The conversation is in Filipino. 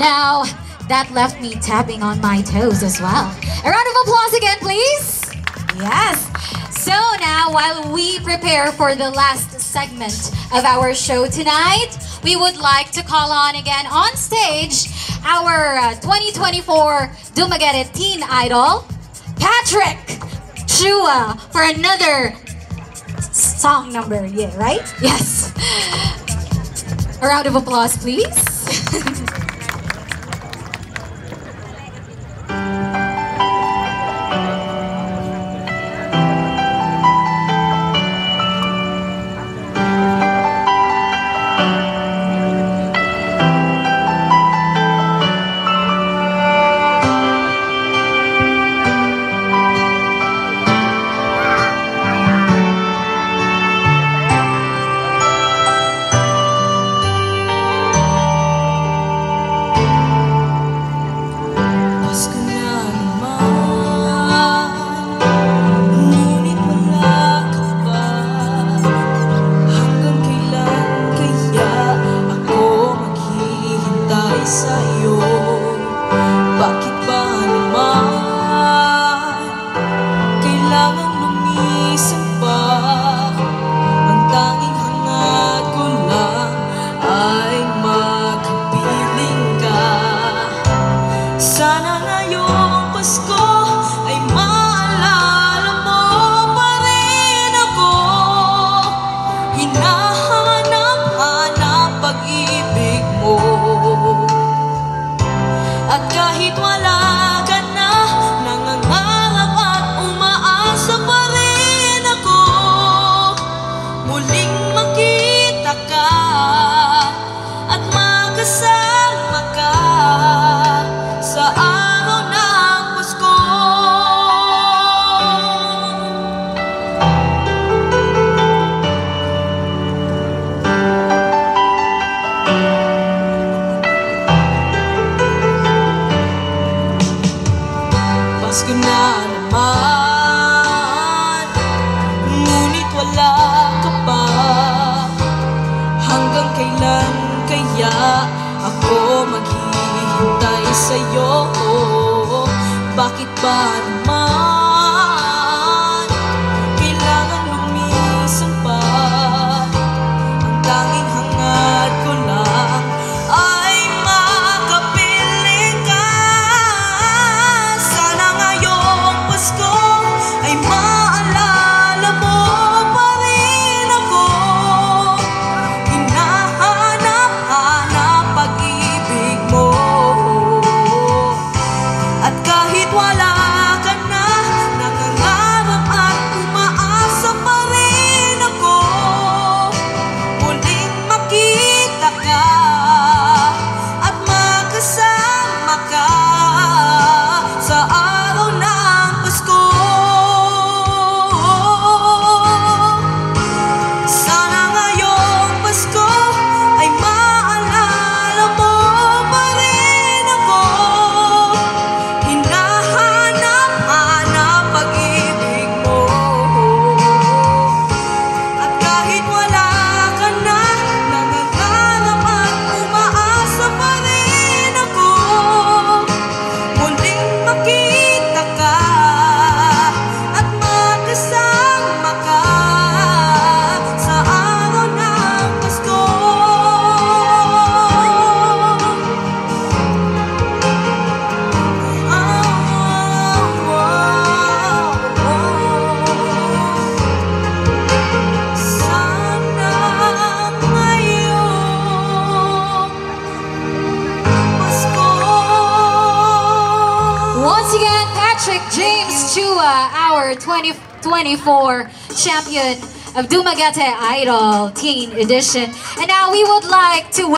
Now, that left me tapping on my toes as well. A round of applause again, please. Yes. So now, while we prepare for the last segment of our show tonight, we would like to call on again on stage our 2024 Dumaguete Teen Idol, Patrick Chua, for another song number, yeah, right? Yes. A round of applause, please. Pasko na naman, ngunit wala ka pa. Hanggang kailan kaya ako maghihintay sa'yo? Bakit ba naman kailangan lumisan pa? Ang tanging hangad ko lang ay makapiling ka. Sana ngayong Pasko ay maalala mo pa rin ako. Hinahanap-hanap pag-ibig mo. At kahit wala ka na, nangangarap at umaasa pa rin ako. Muling makita ka at magkasama ka sa araw ng Pasko. Sana ngayong Pasko ay maalala mo pa rin ako. Hinahanap-hanap pag-ibig mo. At kahit wala ka na, nangangarap at umaasa pa rin ako. Muling makita ka at magkasama ka sa araw ng Pasko. Sana ngayong Pasko. Once again, Patrick James Chua, our 2024 champion of Dumaguete Idol Teen Edition. And now we would like to